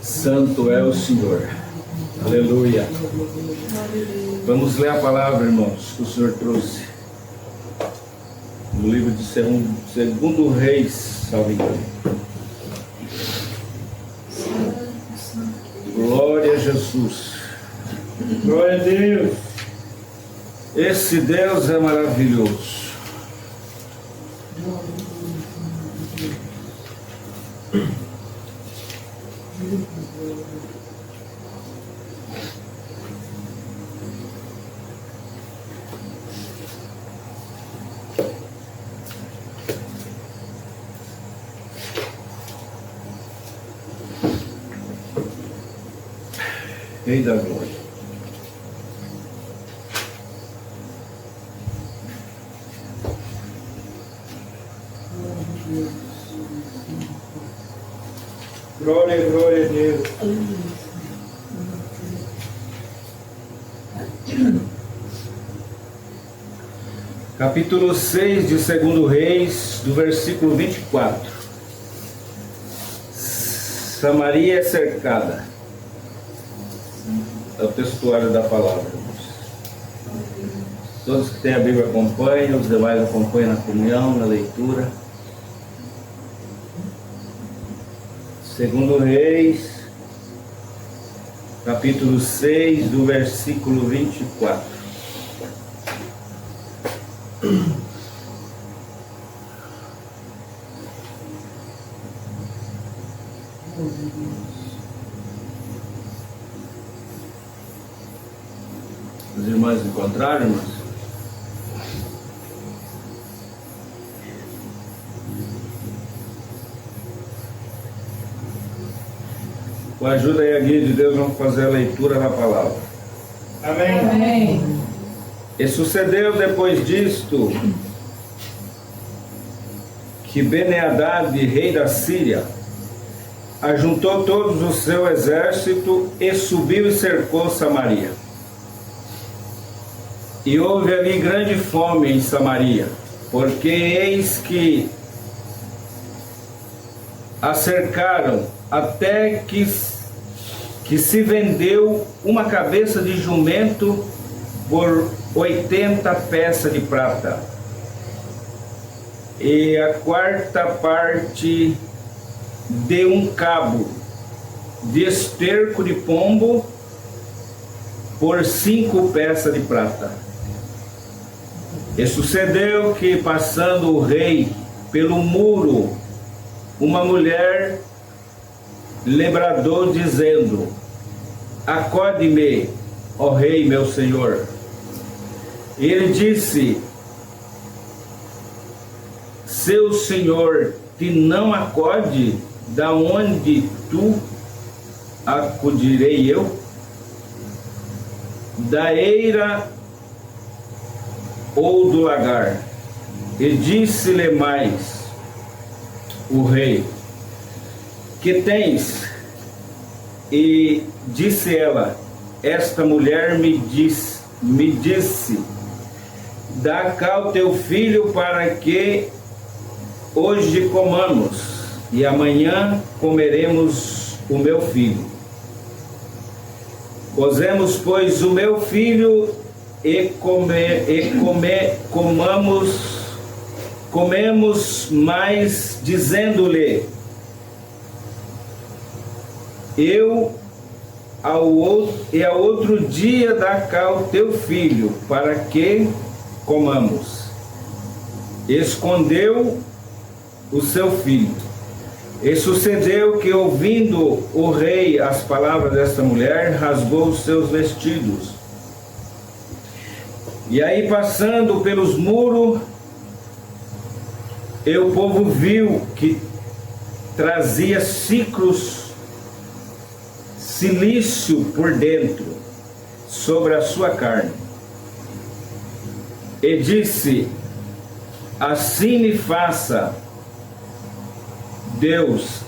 Santo é o Senhor. Aleluia. Vamos ler a palavra, irmãos, que o Senhor trouxe no livro de Segundo Reis, salvo engano. Glória a Jesus. Glória a Deus. Esse Deus é maravilhoso. Rei da glória. Glória, glória a Deus. Capítulo 6 de 2 Reis, do versículo 24. Samaria é cercada. É o textuário da palavra. Todos que têm a Bíblia acompanham, os demais acompanham na comunhão, na leitura. 2 Reis, capítulo 6, do versículo 24. Os irmãos encontraram, irmãos? Com a ajuda e a guia de Deus, vamos fazer a leitura da palavra. Amém. Amém. E sucedeu depois disto que Ben-Hadad, rei da Síria, ajuntou todos o seu exército e subiu e cercou Samaria. E houve ali grande fome em Samaria, porque eis que a cercaram até que se vendeu uma cabeça de jumento por 80 peças de prata, e a quarta parte de um cabo de esterco de pombo por 5 peças de prata. E sucedeu que, passando o rei pelo muro, uma mulher lhe bradou, dizendo: acode-me, ó rei meu senhor. E ele disse: seu senhor te não acode, da onde tu acudirei eu? Da eira ou do lagar? E disse-lhe mais o rei: que tens? E disse ela: esta mulher me disse, dá cá o teu filho para que hoje comamos, e amanhã comeremos o meu filho. Cozemos, pois, o meu filho e comemos mais, dizendo-lhe: ao outro dia dá cá o teu filho, para que comamos. Escondeu o seu filho. E sucedeu que, ouvindo o rei as palavras desta mulher, rasgou os seus vestidos. E aí, passando pelos muros, e o povo viu que trazia silício por dentro, sobre a sua carne. E disse: assim me faça Deus,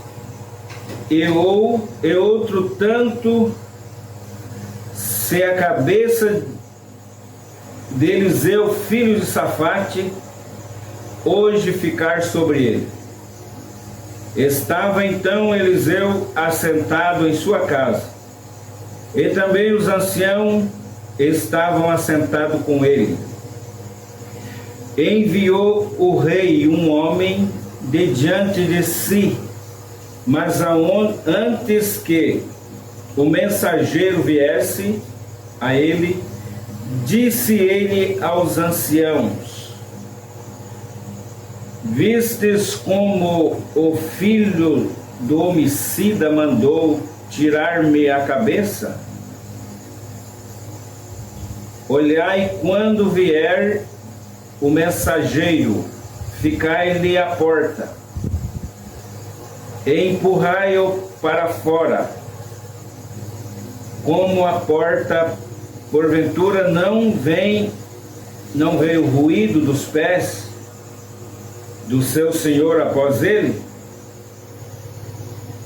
e outro tanto, se a cabeça de Eliseu, filho de Safate, hoje ficar sobre ele. Estava então Eliseu assentado em sua casa, e também os anciãos estavam assentados com ele. Enviou o rei um homem de diante de si, mas antes que o mensageiro viesse a ele, disse ele aos anciãos: vistes como o filho do homicida mandou tirar-me a cabeça? Olhai, quando vier o mensageiro, ficai-lhe à porta, e empurrai-o para fora. Como a porta, porventura, não veio o ruído dos pés do seu senhor após ele?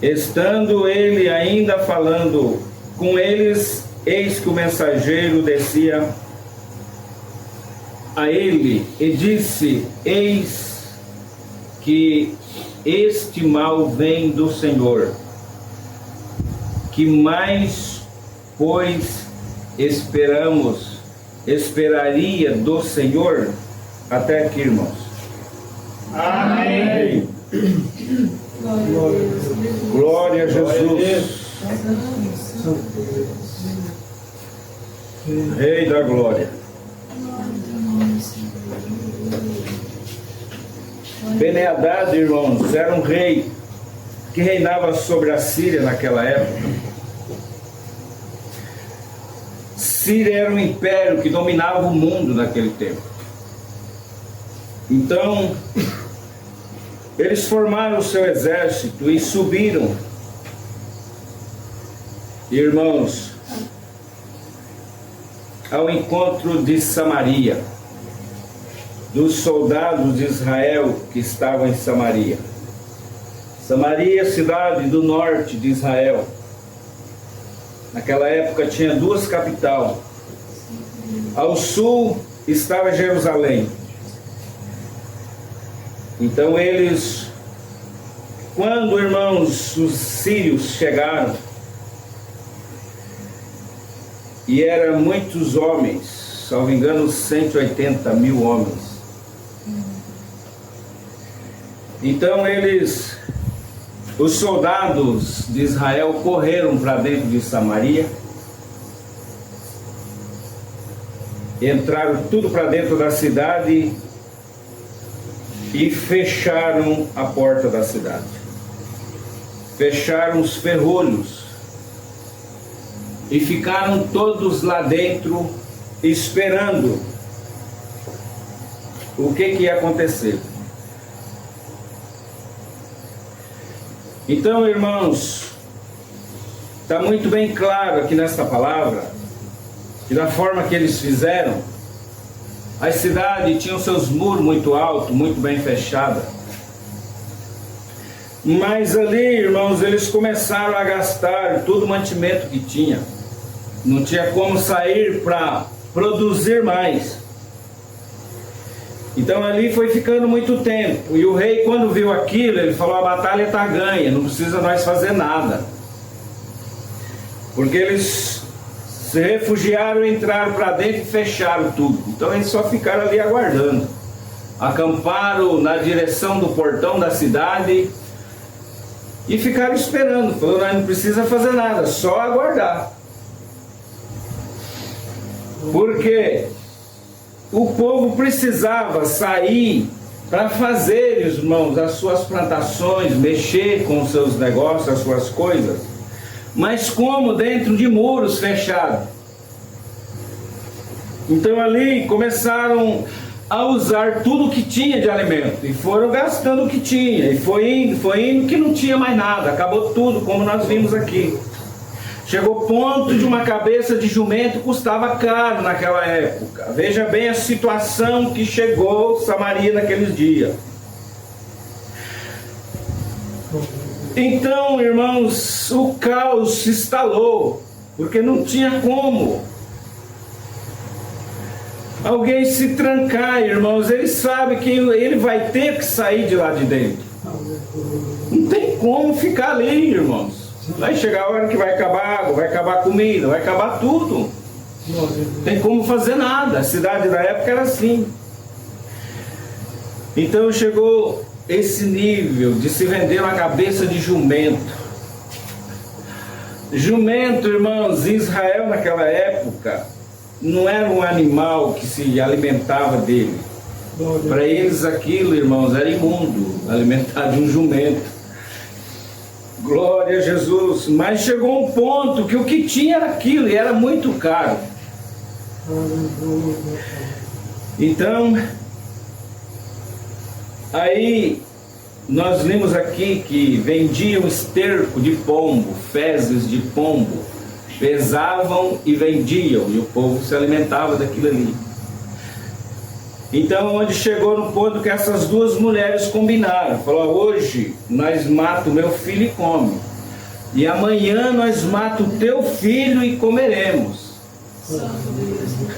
Estando ele ainda falando com eles, eis que o mensageiro descia a ele e disse: eis que este mal vem do Senhor. Que mais, pois, esperaria do Senhor? Até aqui, irmãos. Amém. Glória a Jesus. Rei da glória. Ben-Hadad, irmãos, era um rei que reinava sobre a Síria naquela época. Síria era um império que dominava o mundo naquele tempo. Então, eles formaram o seu exército e subiram, irmãos, ao encontro de Samaria, dos soldados de Israel que estavam em Samaria. Samaria, cidade do norte de Israel. Naquela época tinha duas capitais. Ao sul estava Jerusalém. Então eles, quando, irmãos, os sírios chegaram, e eram muitos homens, salvo engano 180 mil homens. Então os soldados de Israel correram para dentro de Samaria, entraram tudo para dentro da cidade e fecharam a porta da cidade. Fecharam os ferrolhos e ficaram todos lá dentro esperando o que ia acontecer. Então, irmãos, está muito bem claro aqui nesta palavra que da forma que eles fizeram, a cidade tinha seus muros muito altos, muito bem fechados. Mas ali, irmãos, eles começaram a gastar todo o mantimento que tinha. Não tinha como sair para produzir mais. Então ali foi ficando muito tempo. E o rei, quando viu aquilo, ele falou: a batalha está ganha, não precisa nós fazer nada. Porque eles se refugiaram, entraram para dentro e fecharam tudo. Então eles só ficaram ali aguardando. Acamparam na direção do portão da cidade e ficaram esperando. Falou: nós não precisa fazer nada, só aguardar. Porque o povo precisava sair para fazer, irmãos, as suas plantações, mexer com os seus negócios, as suas coisas. Mas como? Dentro de muros fechados. Então ali começaram a usar tudo o que tinha de alimento. E foram gastando o que tinha. E foi indo que não tinha mais nada. Acabou tudo, como nós vimos aqui. Chegou ao ponto de uma cabeça de jumento custava caro naquela época. Veja bem a situação que chegou Samaria naqueles dias. Então, irmãos, o caos se instalou, porque não tinha como alguém se trancar, irmãos. Ele sabe que ele vai ter que sair de lá de dentro. Não tem como ficar ali, irmãos. Vai chegar a hora que vai acabar a água, vai acabar a comida, vai acabar tudo. Não tem como fazer nada. A cidade da época era assim. Então chegou esse nível de se vender uma cabeça de jumento. Jumento, irmãos, em Israel naquela época não era um animal que se alimentava dele. Para eles aquilo, irmãos, era imundo, alimentar de um jumento. Glória a Jesus. Mas chegou um ponto que o que tinha era aquilo e era muito caro. Então, aí nós vimos aqui que vendiam esterco de pombo, fezes de pombo, pesavam e vendiam, e o povo se alimentava daquilo ali. Então, onde chegou no ponto que essas duas mulheres combinaram, falou: hoje nós mata o meu filho e come, e amanhã nós mata o teu filho e comeremos.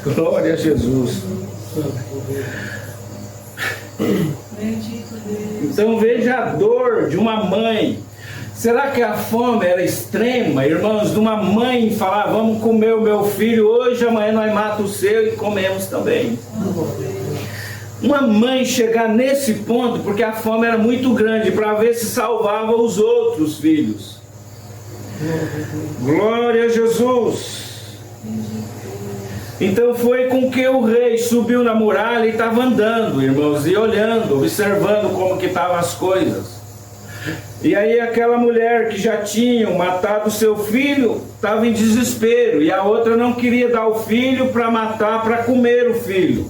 Glória a Jesus. Então veja a dor de uma mãe. Será que a fome era extrema, irmãos, de uma mãe falar: vamos comer o meu filho hoje, amanhã nós matamos o seu e comemos também? Uma mãe chegar nesse ponto, porque a fome era muito grande, para ver se salvava os outros filhos. Glória a Jesus. Então foi com que o rei subiu na muralha e estava andando, irmãos, e olhando, observando como que estavam as coisas. E aí aquela mulher que já tinha matado seu filho estava em desespero, e a outra não queria dar o filho para matar, para comer o filho.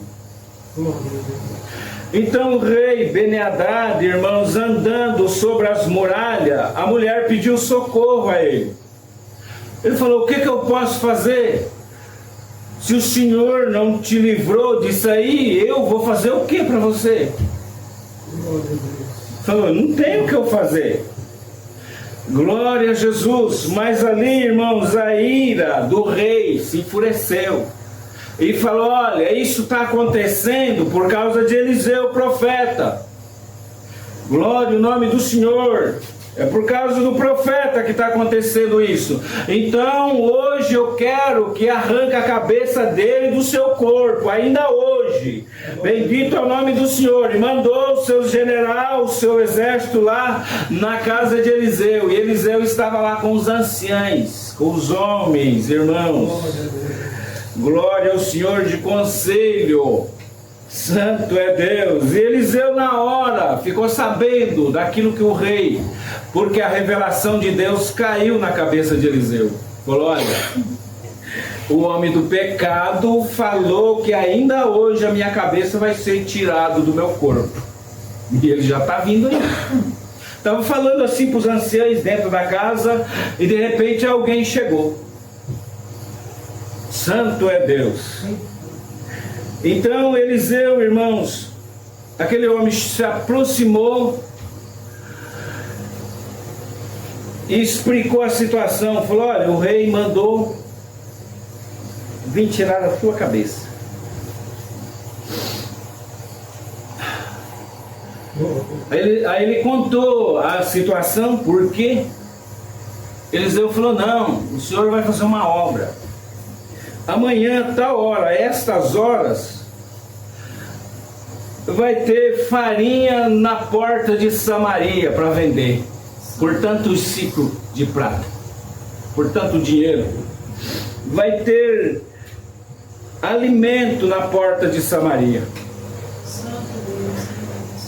Então o rei Ben-Hadad, irmãos, andando sobre as muralhas, a mulher pediu socorro a ele. Ele falou: o que eu posso fazer? Se o Senhor não te livrou disso aí, eu vou fazer o que para você? Falou: não tem o que eu fazer. Glória a Jesus. Mas ali, irmãos, a ira do rei se enfureceu e falou: olha, isso está acontecendo por causa de Eliseu, profeta. Glória ao nome do Senhor. É por causa do profeta que está acontecendo isso. Então hoje eu quero que arranque a cabeça dele do seu corpo, ainda hoje. Bendito é o nome do Senhor. E mandou o seu general, o seu exército lá na casa de Eliseu. E Eliseu estava lá com os anciãos, com os homens, irmãos. Glória ao Senhor de conselho. Santo é Deus. E Eliseu na hora ficou sabendo daquilo que o rei, porque a revelação de Deus caiu na cabeça de Eliseu. Falou: olha, o homem do pecado falou que ainda hoje a minha cabeça vai ser tirada do meu corpo. E ele já está vindo aí. Estava falando assim para os anciãos dentro da casa, e de repente alguém chegou. Santo é Deus. Então Eliseu, irmãos, aquele homem se aproximou e explicou a situação. Falou: olha, o rei mandou vir tirar a sua cabeça. Aí ele contou a situação, porque Eliseu falou: não, o senhor vai fazer uma obra. Amanhã, tal hora, estas horas, vai ter farinha na porta de Samaria para vender, por tanto ciclo de prata, por tanto dinheiro. Vai ter alimento na porta de Samaria.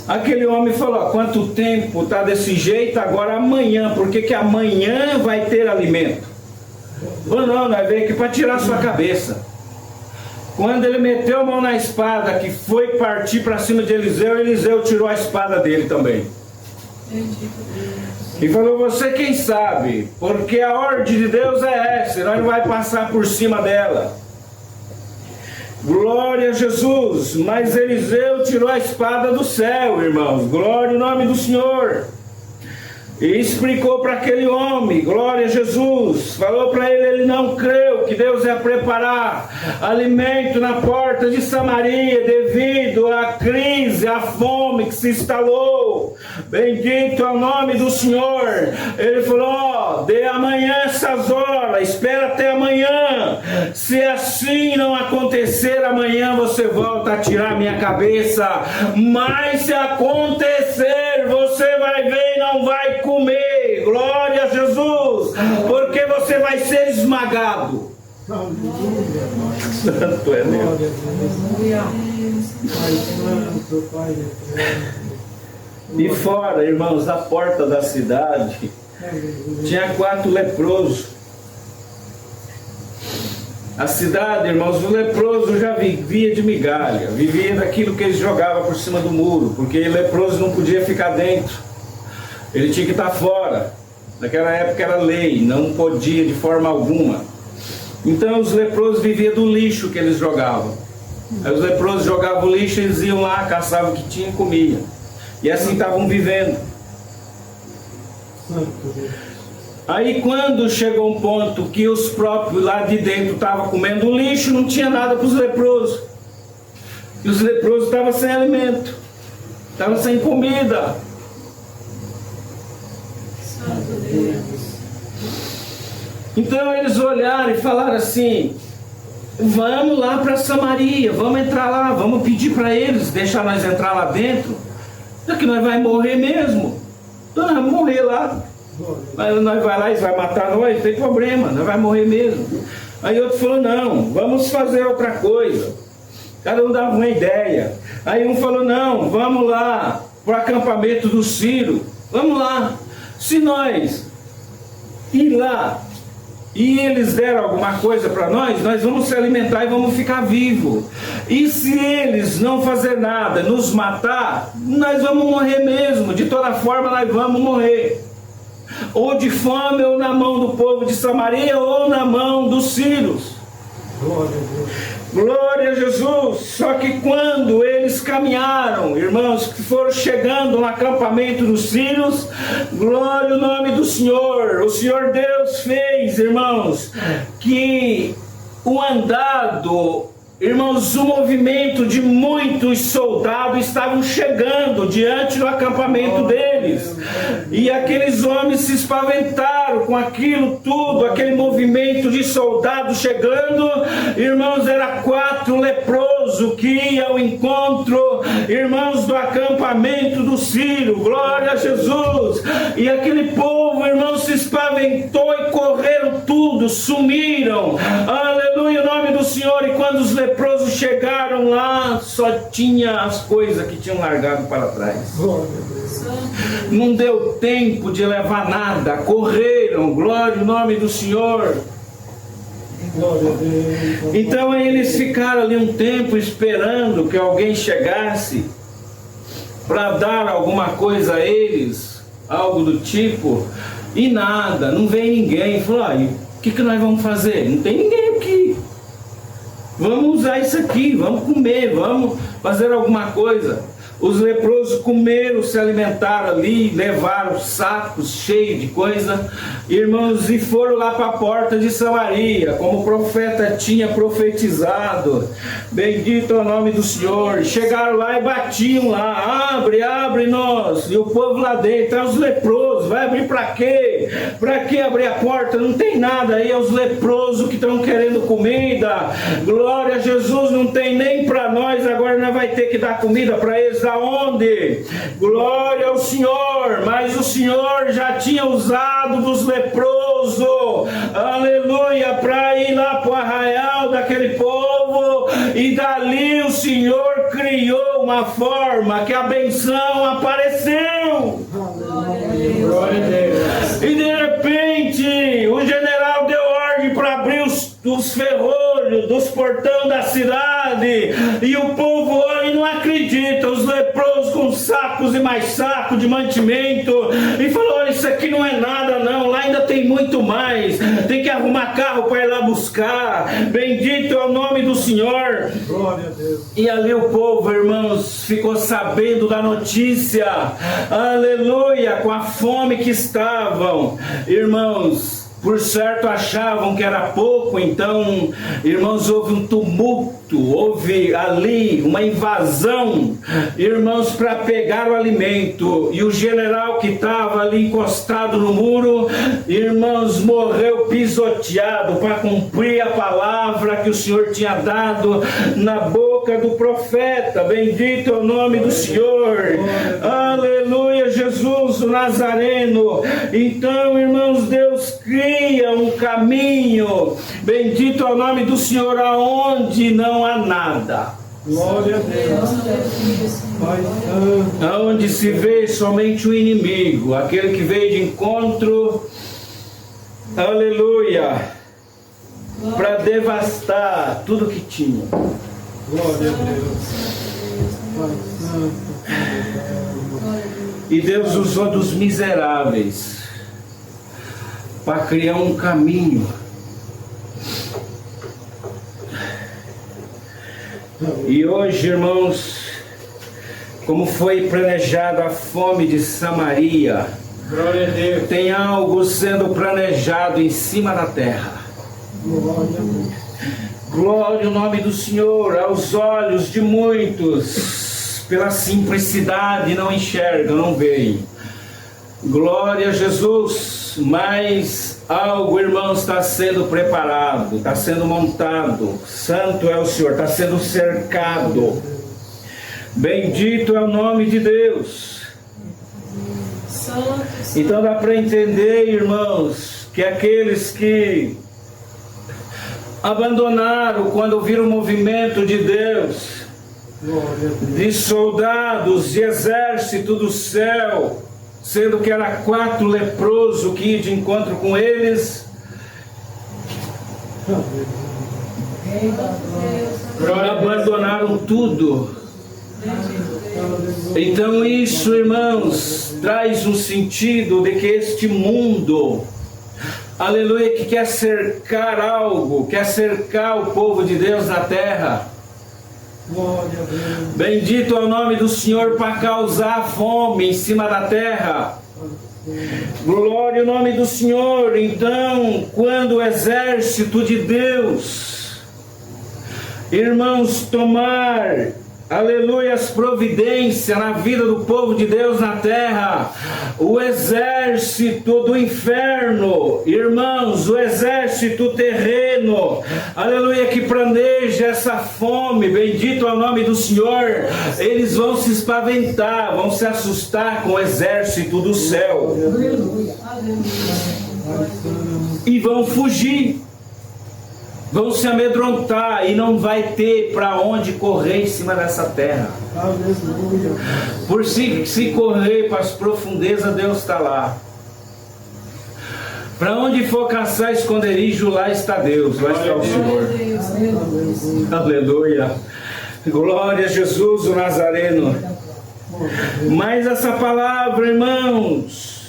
Aquele homem falou: quanto tempo está desse jeito? Agora amanhã, porque que amanhã vai ter alimento. Ou não, nós veio aqui para tirar sua cabeça. Quando ele meteu a mão na espada, que foi partir para cima de Eliseu, Eliseu tirou a espada dele também. E falou: você quem sabe, porque a ordem de Deus é essa, nós não vai passar por cima dela. Glória a Jesus. Mas Eliseu tirou a espada do céu, irmãos. Glória ao nome do Senhor. E explicou para aquele homem, glória a Jesus, falou para ele, ele não creu que Deus ia preparar alimento na porta de Samaria devido à crise, à fome que se instalou. Bendito é o nome do Senhor. Ele falou, dê amanhã essas horas, espera até amanhã. Se assim não acontecer, amanhã você volta a tirar minha cabeça. Mas se acontecer, você vai ver e não vai comer. Glória a Jesus, porque você vai ser esmagado. Santo é Deus. E fora, irmãos, da porta da cidade tinha 4 leprosos. A cidade, irmãos, o leproso já vivia de migalha, vivia daquilo que eles jogavam por cima do muro, porque o leproso não podia ficar dentro, ele tinha que estar fora. Naquela época era lei, não podia de forma alguma. Então os leprosos viviam do lixo que eles jogavam. Aí os leprosos jogavam o lixo, eles iam lá, caçavam o que tinha e comiam. E assim estavam vivendo. Aí quando chegou um ponto que os próprios lá de dentro estavam comendo o lixo, não tinha nada para os leprosos. E os leprosos estavam sem alimento, estavam sem comida. Então eles olharam e falaram assim, vamos lá para Samaria, vamos entrar lá, vamos pedir para eles, deixar nós entrar lá dentro, porque nós vamos morrer mesmo. Então nós vamos morrer lá. Mas nós vai lá, eles vão matar nós, não tem problema, nós vamos morrer mesmo. Aí outro falou, não, vamos fazer outra coisa. Cada um dava uma ideia. Aí um falou, não, vamos lá para o acampamento do Ciro. Vamos lá. Se nós ir lá e eles deram alguma coisa para nós, nós vamos se alimentar e vamos ficar vivos. E se eles não fazer nada, nos matar, nós vamos morrer mesmo. De toda forma nós vamos morrer. Ou de fome, ou na mão do povo de Samaria, ou na mão dos sírios. Glória a Deus. Glória a Jesus. Só que quando eles caminharam, irmãos, que foram chegando no acampamento dos sírios, glória ao nome do Senhor. O Senhor Deus fez, irmãos, que o andado, irmãos, o movimento de muitos soldados estavam chegando diante do acampamento deles. E aqueles homens se espaventaram com aquilo tudo, aquele movimento de soldados chegando. Irmãos, era 4 leprosos que iam ao encontro, irmãos, do acampamento do Sírio. Glória a Jesus. E aquele povo, irmãos, se espaventou e correram tudo, sumiram. Aleluia, o nome do Senhor. E quando os leprosos chegaram lá, só tinha as coisas que tinham largado para trás. Não deu tempo de levar nada, correram, glória ao nome do Senhor. Então aí eles ficaram ali um tempo esperando que alguém chegasse para dar alguma coisa a eles, algo do tipo, e nada, não veio ninguém. Falou, o que nós vamos fazer? Não tem ninguém aqui. Vamos usar isso aqui, vamos comer, vamos fazer alguma coisa. Os leprosos comeram, se alimentaram ali, levaram sacos cheios de coisa, irmãos, e foram lá para a porta de Samaria, como o profeta tinha profetizado. Bendito é o nome do Senhor. Chegaram lá e batiam lá, abre nós. E o povo lá dentro, os leprosos, vai abrir para quê? Para que abrir a porta? Não tem nada aí, é os leprosos que estão querendo comida. Glória a Jesus, não tem nem para nós, agora nós vai ter que dar comida para eles. Aonde? Glória ao Senhor. Mas o Senhor já tinha usado dos leprosos, aleluia, para ir lá para o arraial daquele povo, e dali o Senhor criou uma forma que a benção apareceu. Glória a Deus. E de repente o general deu ordem para abrir os ferrolhos dos portão da cidade, e o povo olha e não acredita. Os leprosos com sacos e mais sacos de mantimento, e falou, olha, isso aqui não é nada não, lá ainda tem tem muito mais. Tem que arrumar carro para ir lá buscar. Bendito é o nome do Senhor. Glória a Deus. E ali o povo, irmãos, ficou sabendo da notícia. Aleluia, com a fome que estavam. Irmãos, por certo achavam que era pouco, então, irmãos, houve um tumulto, houve ali uma invasão, irmãos, para pegar o alimento. E o general que estava ali encostado no muro, irmãos, morreu pisoteado para cumprir a palavra que o Senhor tinha dado na boca do profeta. Bendito é o nome do Senhor. Aleluia, Jesus o Nazareno. Então, irmãos, Deus cria um caminho, bendito é o nome do Senhor, aonde não há nada. Glória a Deus. Pai Santo. Aonde se vê somente o inimigo, aquele que veio de encontro, aleluia, para devastar tudo que tinha. Glória a Deus. Pai Santo. E Deus usou dos miseráveis para criar um caminho. E hoje, irmãos, como foi planejada a fome de Samaria, Glória a Deus. tem algo sendo planejado em cima da terra. Glória a Deus. Glória ao nome do Senhor. Aos olhos de muitos, pela simplicidade, não enxergam, não veem. Glória a Jesus. Mas algo, irmãos, está sendo preparado, está sendo montado. Santo é o Senhor, está sendo cercado. Bendito é o nome de Deus. Então dá para entender, irmãos, que aqueles que abandonaram quando viram o movimento de Deus, de soldados, de exército do céu, sendo que era 4 leprosos que iam de encontro com eles, abandonaram tudo. Então isso, irmãos, traz um sentido de que este mundo, aleluia, que quer cercar algo, quer cercar o povo de Deus na terra. Glória a Deus. Bendito é o nome do Senhor para causar fome em cima da terra. Glória ao nome do Senhor. Então, quando o exército de Deus, irmãos, tomar, aleluia, as providências na vida do povo de Deus na terra, o exército do inferno, irmãos, o exército terreno, aleluia, que planeja essa fome, bendito é o nome do Senhor, eles vão se espaventar, vão se assustar com o exército do céu e vão fugir. Vão se amedrontar e não vai ter para onde correr em cima dessa terra. Aleluia. Por se correr para as profundezas, Deus está lá. Para onde for caçar esconderijo, lá está Deus, lá está o Senhor. Aleluia. Glória a Jesus, o Nazareno. Mas essa palavra, irmãos,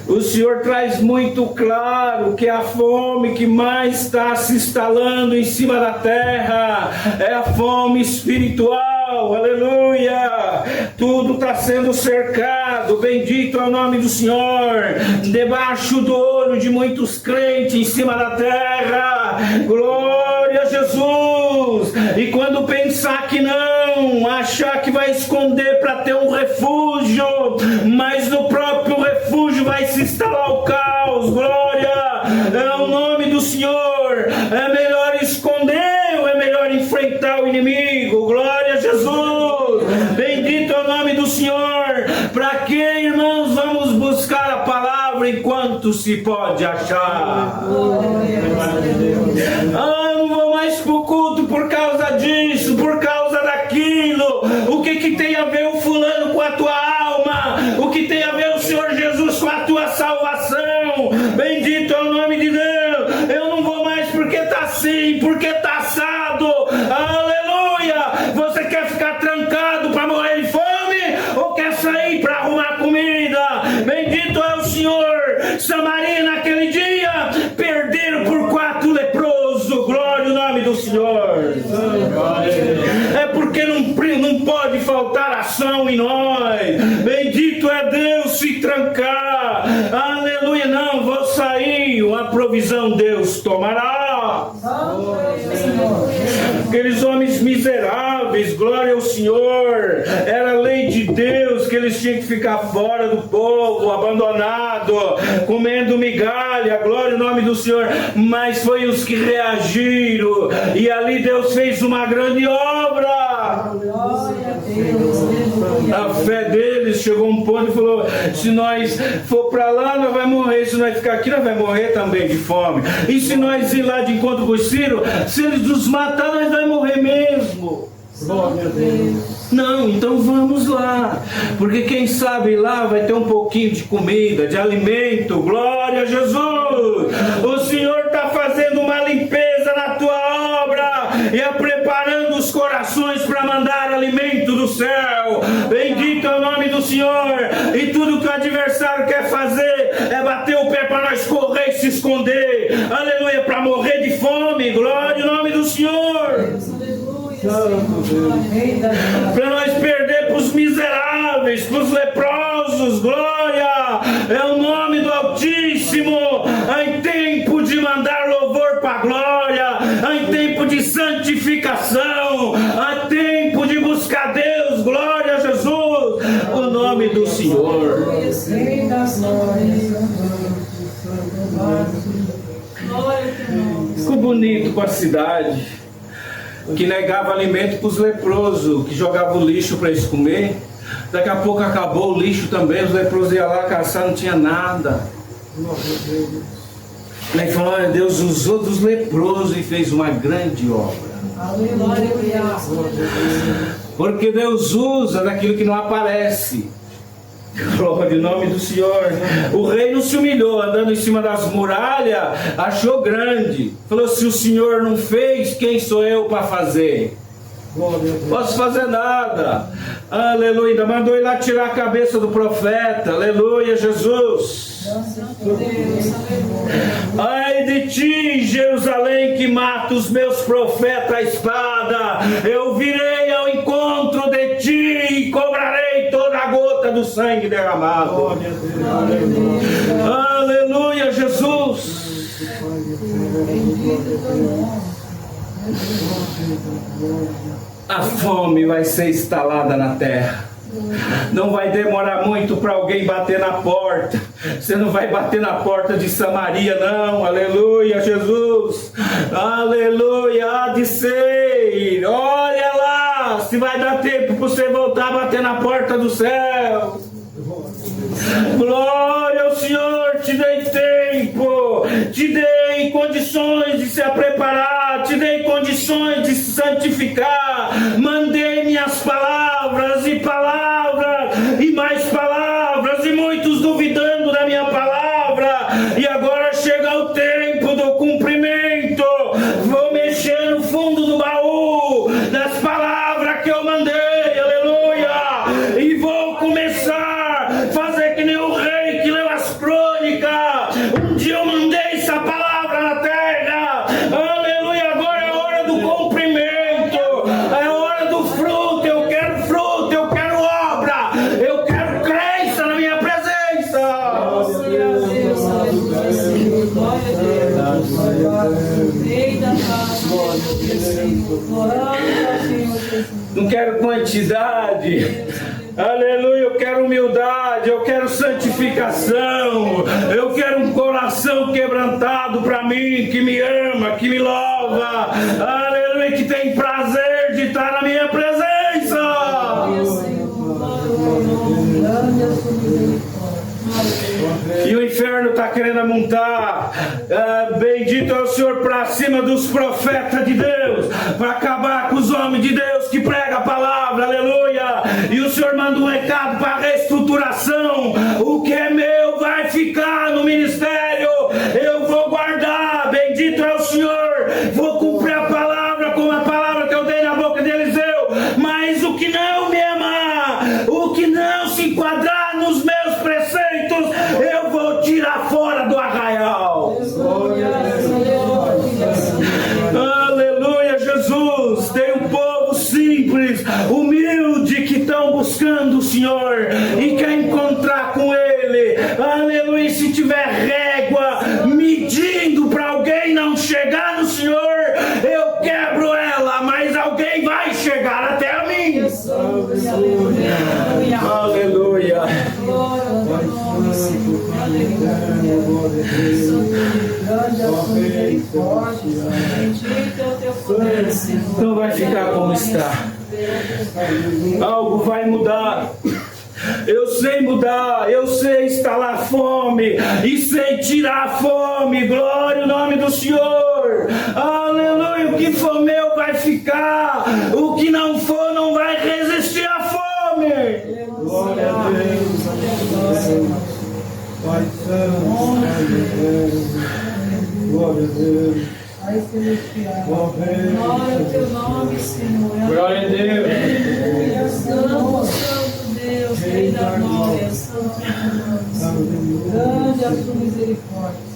o Senhor traz muito claro que a fome que mais está se instalando em cima da terra é a fome espiritual, aleluia. Tudo está sendo cercado, bendito é o nome do Senhor, debaixo do olho de muitos crentes em cima da terra, glória a Jesus. E quando pensar que não, achar que vai esconder para ter um refúgio, mas no próprio refúgio vai se instalar o caos. Glória é o nome do Senhor. É melhor esconder ou é melhor enfrentar o inimigo? Glória a Jesus. Bendito é o nome do Senhor. Para que, irmãos, vamos buscar a palavra enquanto se pode achar? Ah, não vou mais para o culto por causa disso, por causa daquilo. O que tem a ver o fulano com a tua alma? O que tem a ver o Senhor Jesus com a tua salvação? Bendito é o nome de Deus. Eu não vou mais porque está assim, porque está assado. Aleluia. Você quer ficar trancado para morrer de fome? Ou quer sair para arrumar comida? Bendito é o Senhor. Samaria naquele dia perderam por 4 leprosos. Glória ao nome do Senhor. É porque não pode faltar ação em nós. Bendito é Deus se trancar. Aleluia, não vou sair. A provisão Deus tomará. Aqueles homens miseráveis, glória ao Senhor, era a lei de Deus que eles tinham que ficar fora do povo, abandonado, comendo migalha, glória ao nome do Senhor, mas foi os que reagiram, e ali Deus fez uma grande obra. A fé deles chegou a um ponto e falou: se nós for para lá, nós vamos morrer. Se nós ficar aqui, nós vamos morrer também de fome. E se nós ir lá de encontro com os Ciro, se eles nos matar, nós vamos morrer mesmo. Glória a Deus. Não, então vamos lá, porque quem sabe lá vai ter um pouquinho de comida, de alimento. Glória a Jesus. O Senhor está fazendo uma limpeza na tua obra e preparando os corações para mandar alimento do céu. Bendito é o nome do Senhor. E tudo que o adversário quer fazer é bater o pé para nós correr e se esconder. Aleluia, para morrer de fome. Glória ao nome do Senhor. Para nós perder para os miseráveis, para os leprosos. Glória é o nome do Altíssimo. Em tempo de mandar louvor para a glória, em tempo de santificação, em tempo de buscar Deus. Glória a Jesus, o nome do Senhor. Ficou bonito com a cidade que negava alimento para os leprosos, que jogava o lixo para eles comer. Daqui a pouco acabou o lixo também, os leprosos iam lá caçar, não tinha nada. Aí falou: olha, Deus usou dos leprosos e fez uma grande obra. Porque Deus usa daquilo que não aparece. Glória ao nome do Senhor. O rei não se humilhou, andando em cima das muralhas, achou grande. Falou: se o Senhor não fez, quem sou eu para fazer? Posso fazer nada. Aleluia. Ainda mandou ir lá tirar a cabeça do profeta. Aleluia, Jesus. Ai de ti, Jerusalém, que mata os meus profetas à espada. Eu virei ao encontro de ti e cobrarei toda a gota do sangue derramado. Aleluia, Jesus. A fome vai ser instalada na terra. Não vai demorar muito para alguém bater na porta. Você não vai bater na porta de Samaria, não. Aleluia, Jesus. Aleluia, há de ser. Olha lá, se vai dar tempo para você voltar a bater na porta do céu. Glória ao Senhor, te dei tempo, te dei condições de se preparar, te dei condições de se santificar, mandei minhas palavras e mais palavras, e muitos duvidando da minha palavra, e agora chega o tempo do cumprimento. Vou mexer no fundo do baú das palavras que eu mandei, aleluia, e vou começar a fazer que nem o rei que leu as crônicas. Um dia eu mandei essa palavra na terra, aleluia. Agora é a hora do cumprimento, é a hora do fruto. Eu quero obra, eu quero crença na minha presença. Não quero quantidade. Aleluia, eu quero humildade, eu quero santificação, eu quero um coração quebrantado para mim, que me ama, que me louva, aleluia, que tem prazer de estar na minha presença. E o inferno está querendo amontar, bendito é o Senhor, para cima dos profetas de Deus, para acabar com os homens de Deus que pregam a palavra, aleluia. E o Senhor manda um recado para reestruturação. O que é meu vai ficar no ministério, eu vou guardar, bendito é o Senhor, vou cumprir a palavra como a palavra que eu dei na boca de Eliseu. Mas o que não me amar, o que não se enquadrar nos meus preceitos, eu vou tirar fora do arraial. aleluia, aleluia. Aleluia. Glória ao teu nome, Senhor. Aleluia. Grande a sua misericórdia. Bendito é o teu poder, Senhor. Não vai ficar como está. Algo vai mudar. Eu sei mudar, eu sei instalar fome e sei tirar a fome. Glória ao nome do Senhor. Aleluia. O que for meu vai ficar. O que não for não vai resistir à fome. Glória a Deus. Pai Santo, glória a Deus. Pai celestial. Glória Glória ao teu nome, Senhor. Glória a Deus. Santo, Santo Deus, Rei da glória, Santo Deus. Grande a sua misericórdia.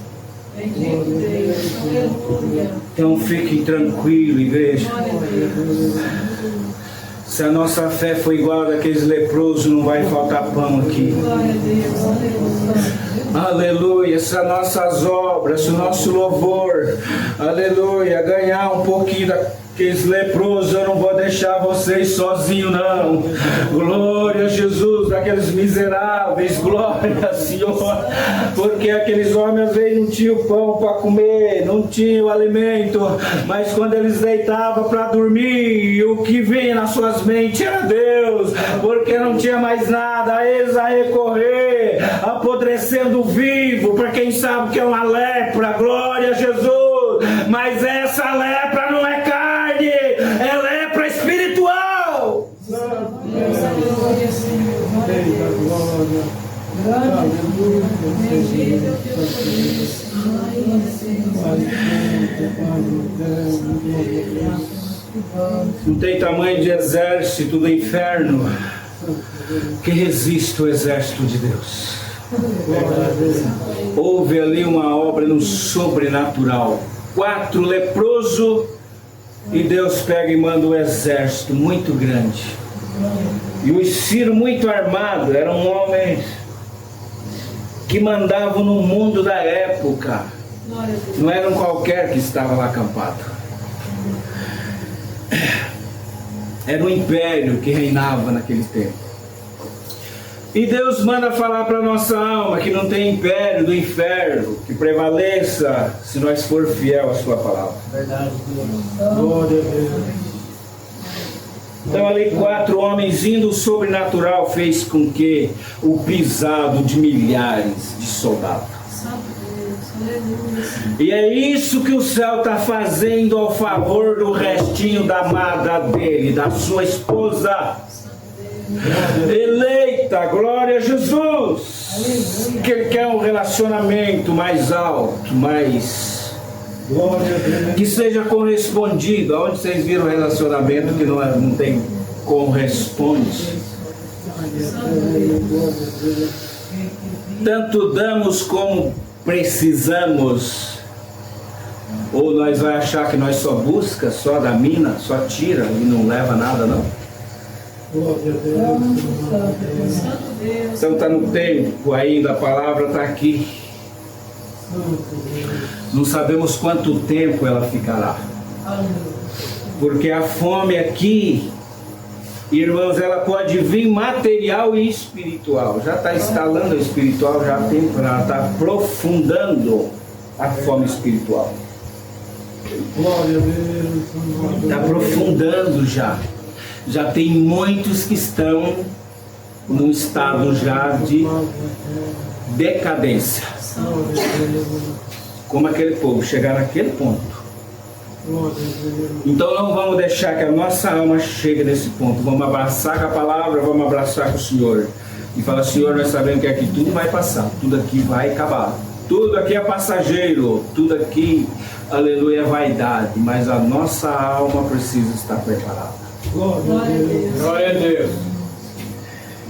Bendito Deus. Aleluia. Então fiquem tranquilos, igreja. Glória a Deus. Se a nossa fé for igual a daqueles leprosos, não vai faltar pão aqui. Glória a Deus. Aleluia. Aleluia. Se as nossas obras, se o nosso louvor, aleluia, ganhar um pouquinho daqueles leprosos, eu não vou deixar vocês sozinhos, não. Glória a Jesus, daqueles miseráveis, glória, Senhor. Porque aqueles homens veio, não tinham pão para comer, não tinham alimento, mas quando eles deitavam para dormir, o que vinha nas suas mentes era Deus, porque não tinha mais nada, eles a recorrer, apodrecendo vivo, para quem sabe que é uma lepra, glória a Jesus, mas essa lepra não é carne, é lepra espiritual. Deus, aleluia, Senhor. Rei da glória. Grande, bendito é o teu poder, Senhor. Pai Santo, Pai eterno, glória a Deus. Não tem tamanho de exército do inferno que resiste o exército de Deus. Glória a Deus. Houve ali uma obra no sobrenatural. 4 leprosos e Deus pega e manda um exército muito grande. E os sírios muito armados eram homens que mandavam no mundo da época. Glória a Deus. Não era um qualquer que estava lá acampado. Era um império que reinava naquele tempo. E Deus manda falar para a nossa alma que não tem império do inferno que prevaleça se nós for fiel à sua palavra. Verdade, Deus. Glória a Deus. Então ali 4 homens indo, o sobrenatural fez com que o pisado de milhares de soldados. Santo Deus, aleluia, Senhor. E é isso que o céu está fazendo ao favor do restinho da amada dele, da sua esposa eleita, glória a Jesus. Que ele quer um relacionamento mais alto, mais Glória a Deus. que seja correspondido. Aonde vocês viram relacionamento que não tem corresponde? Tanto damos como precisamos. Ou nós vai achar que nós só busca, só da mina, só tira e não leva nada, não? Glória a Deus. Santo Deus. Então está no tempo ainda, a palavra está aqui. Não sabemos quanto tempo ela ficará. Aleluia. Porque Porque a fome aqui, irmãos, ela pode vir material e espiritual. Já está instalando o espiritual já há tempo, ela está aprofundando a fome espiritual. Glória a Deus. Está aprofundando já. Já tem muitos que estão num estado já de decadência. Como aquele povo, chegar naquele ponto. Então não vamos deixar que a nossa alma chegue nesse ponto. Vamos abraçar com a palavra, vamos abraçar com o Senhor. E falar, Senhor, nós sabemos que aqui tudo vai passar, tudo aqui vai acabar. Tudo aqui é passageiro, tudo aqui, aleluia, é vaidade. Mas a nossa alma precisa estar preparada. Glória a Deus. Glória a Deus.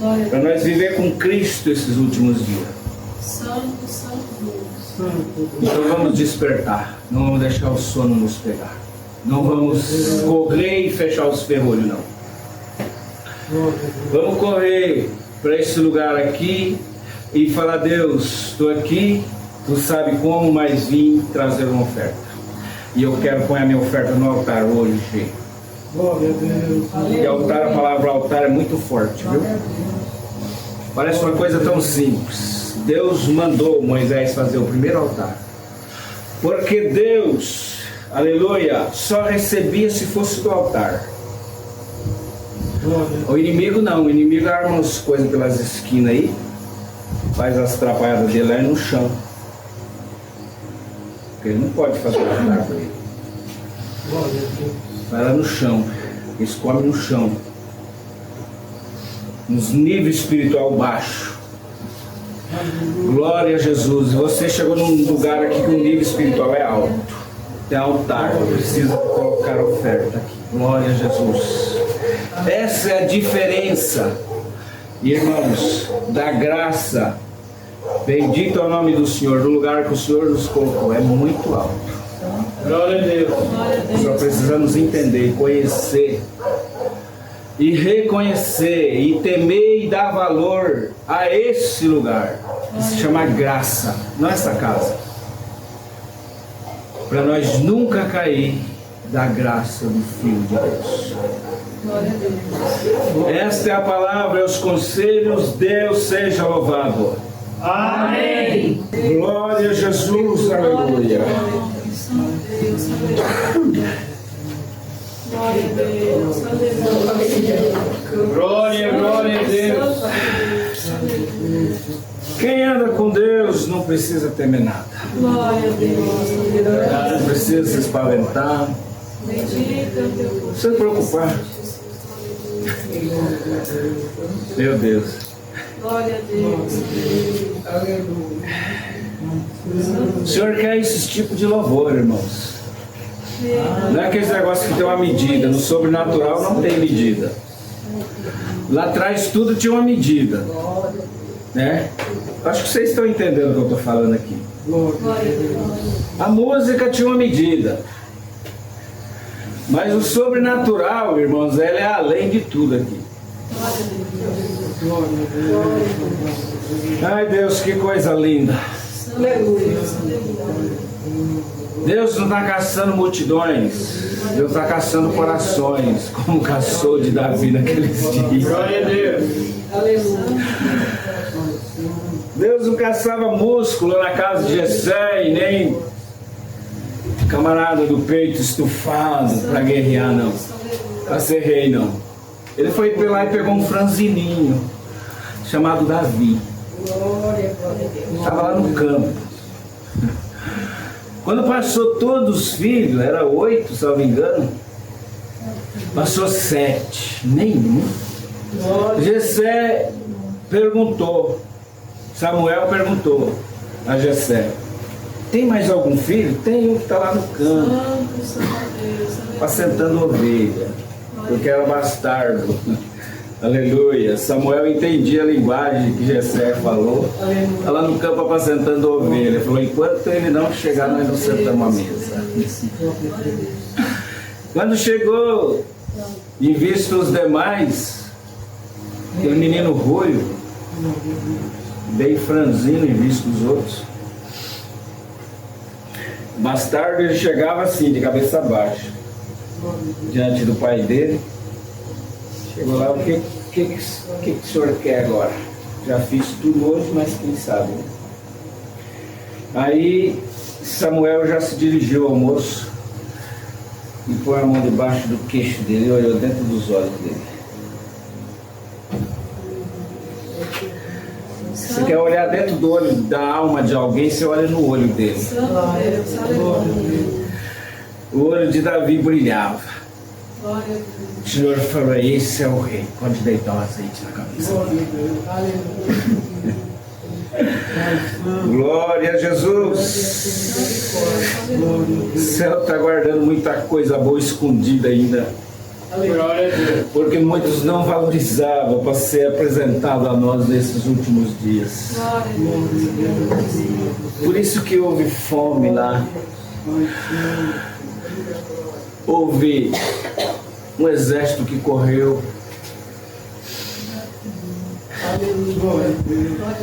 Glória a Para nós viver com Cristo esses últimos dias. Santo, Santo Deus. Então vamos despertar. Não vamos deixar o sono nos pegar. Não vamos correr e fechar os ferrolhos, não. Vamos correr para esse lugar aqui e falar, Deus, estou aqui, tu sabe como, mas vim trazer uma oferta. E eu quero pôr a minha oferta no altar hoje. Glória a Deus. E altar, a palavra altar é muito forte, viu? Parece uma coisa tão simples. Deus mandou Moisés fazer o primeiro altar. Porque Deus, aleluia, só recebia se fosse do altar. O inimigo não, o inimigo arma as coisas pelas esquinas aí, faz as atrapalhadas dele lá no chão. Porque ele não pode fazer o altar para ele. Glória a Deus. Vai lá no chão, eles comem no chão, nos níveis espiritual baixo. Glória a Jesus. Você chegou num lugar aqui que o nível espiritual é alto. Tem altar, precisa colocar oferta aqui. Glória a Jesus. Essa é a diferença, irmãos, da graça. Bendito é o nome do Senhor, do lugar que o Senhor nos colocou. É muito alto. Glória a Deus. Só precisamos entender, conhecer e reconhecer e temer e dar valor a esse lugar que se chama graça, não essa casa, para nós nunca cair da graça do Filho de Deus. Esta é a palavra, os conselhos. Deus seja louvado. Amém. Glória a Jesus, aleluia. Glória a Deus, aleluia. Glória, glória a Deus. Quem anda com Deus não precisa temer nada. Glória a Deus. Não precisa se espaventar. Bendito é o teu Não precisa se preocupar. Meu Deus. Glória a Deus. O Senhor quer esse tipo de louvor, irmãos. Não é aquele negócio que tem uma medida. No sobrenatural não tem medida. Lá atrás tudo tinha uma medida, né? Acho que vocês estão entendendo o que eu estou falando aqui. Glória a Deus. A música tinha uma medida. Mas o sobrenatural, irmãos, ela é além de tudo aqui. Ai, Deus, que coisa linda. Aleluia. Deus não está caçando multidões. Deus está caçando corações, como caçou de Davi naqueles dias. Glória a Deus. Aleluia. Deus não caçava músculo na casa de Jessé e nem camarada do peito estufado para guerrear, não. Para ser rei, não. Ele foi lá e pegou um franzininho chamado Davi. Estava lá no campo. Quando passou todos os filhos, era 8, se não me engano, passou 7, nenhum. Jessé perguntou, Samuel perguntou a Jessé: tem mais algum filho? Tem um que está lá no campo, apacentando ovelha, porque era bastardo. Aleluia. Samuel entendia a linguagem que Jessé falou. Está lá no campo apacentando ovelha. Ele falou: enquanto ele não chegar, nós não sentamos à mesa. Quando chegou, e visto os demais, aquele menino ruivo, bem franzino em vista dos outros, bastardo, ele chegava assim, de cabeça baixa, diante do pai dele. Chegou lá: o que o senhor quer agora? Já fiz tudo hoje, mas quem sabe, né? Aí Samuel já se dirigiu ao moço e pôs a mão debaixo do queixo dele e olhou dentro dos olhos dele. Você quer olhar dentro do olho, da alma de alguém, você olha no olho dele. O olho de Davi brilhava. O Senhor falou: esse é o rei. Pode deitar o azeite na cabeça. Glória a Jesus. O céu está guardando muita coisa boa escondida ainda, porque muitos não valorizavam para ser apresentado a nós nesses últimos dias. Por isso que houve fome lá. Houve um exército que correu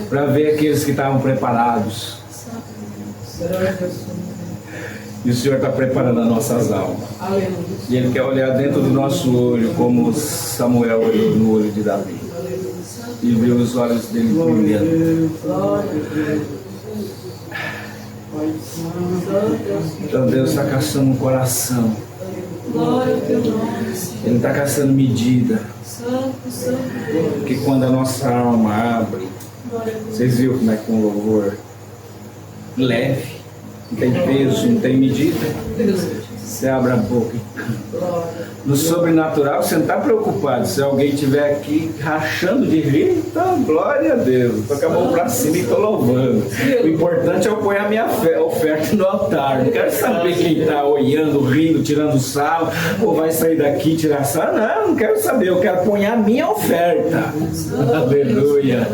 para ver aqueles que estavam preparados. E o Senhor está preparando as nossas almas. Aleluia. E Ele quer olhar dentro do nosso olho, como Samuel olhou no olho de Davi. E viu os olhos dele brilhando. Glória a Deus. Então Deus está caçando um coração. Glória ao teu nome, Senhor. Ele está caçando medida. Santo, santo Deus. Porque quando a nossa alma abre, Glória a Deus. vocês viram como é que um louvor leve, não tem peso, não tem medida. Você abre a boca e canta. Glória. No sobrenatural, você não está preocupado. Se alguém estiver aqui rachando de rir, então glória a Deus. Estou com a mão para cima e estou louvando. O importante é eu pôr a minha oferta no altar. Não quero saber quem está olhando, rindo, tirando sarro, ou vai sair daqui e tirar sarro. Não quero saber. Eu quero pôr a minha oferta. Aleluia.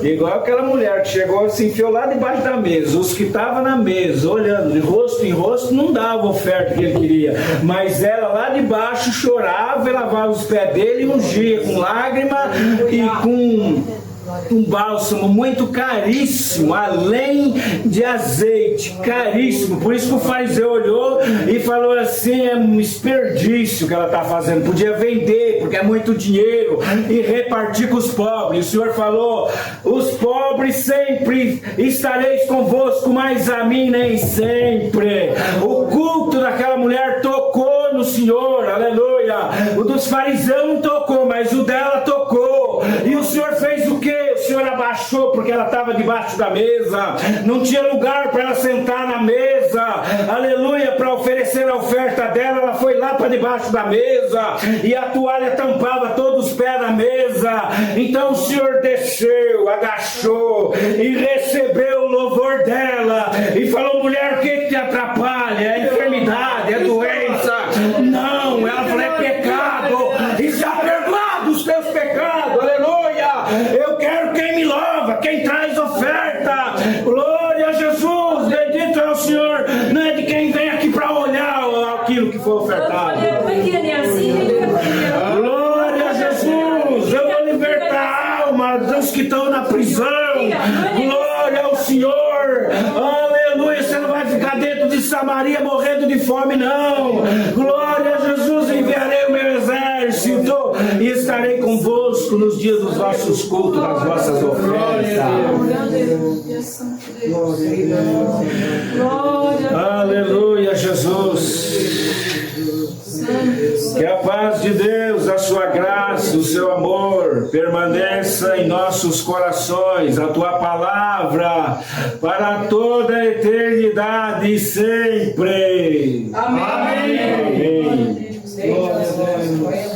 Igual aquela mulher que chegou, se enfiou lá debaixo da mesa. Os que estavam na mesa, olhando de rosto em rosto, não davam a oferta que ele queria. Mas ela lá de baixo chorava e lavava os pés dele e ungia com lágrima e com um bálsamo muito caríssimo, além de azeite, caríssimo. Por isso que o fariseu olhou e falou assim: é um desperdício que ela está fazendo, podia vender porque é muito dinheiro e repartir com os pobres. O Senhor falou: os pobres sempre estareis convosco, mas a mim nem sempre. O culto daquela mulher tocou no Senhor, aleluia. O dos fariseus não tocou, mas o dela tocou. E o Senhor fez o quê? O Senhor abaixou porque ela estava debaixo da mesa, não tinha lugar para ela sentar na mesa, aleluia, para oferecer a oferta dela. Ela foi lá para debaixo da mesa e a toalha tampava todos os pés da mesa. Então o Senhor desceu, agachou e recebeu o louvor dela e falou: mulher, o que te atrapalha? É enfermidade, é doença? Não, ela falou: é pecado, e já perdoado os teus pecados, aleluia. Eu quero quem me louva, quem traz oferta. Glória a Jesus, bendito é o Senhor. Não é de quem vem aqui para olhar aquilo que foi ofertado. Glória a Jesus, eu vou libertar a alma dos que estão na prisão. Glória ao Senhor, aleluia. Você não vai ficar dentro de Samaria morrendo de fome, não. Glória a Jesus, enviarei o meu exército e estarei convosco nos dias dos vossos cultos, nas vossas ofertas. Aleluia, Jesus. Que a paz de Deus, a sua graça, o seu amor permaneça em nossos corações, a tua palavra para toda a eternidade e sempre. Amém. Amém. Amém.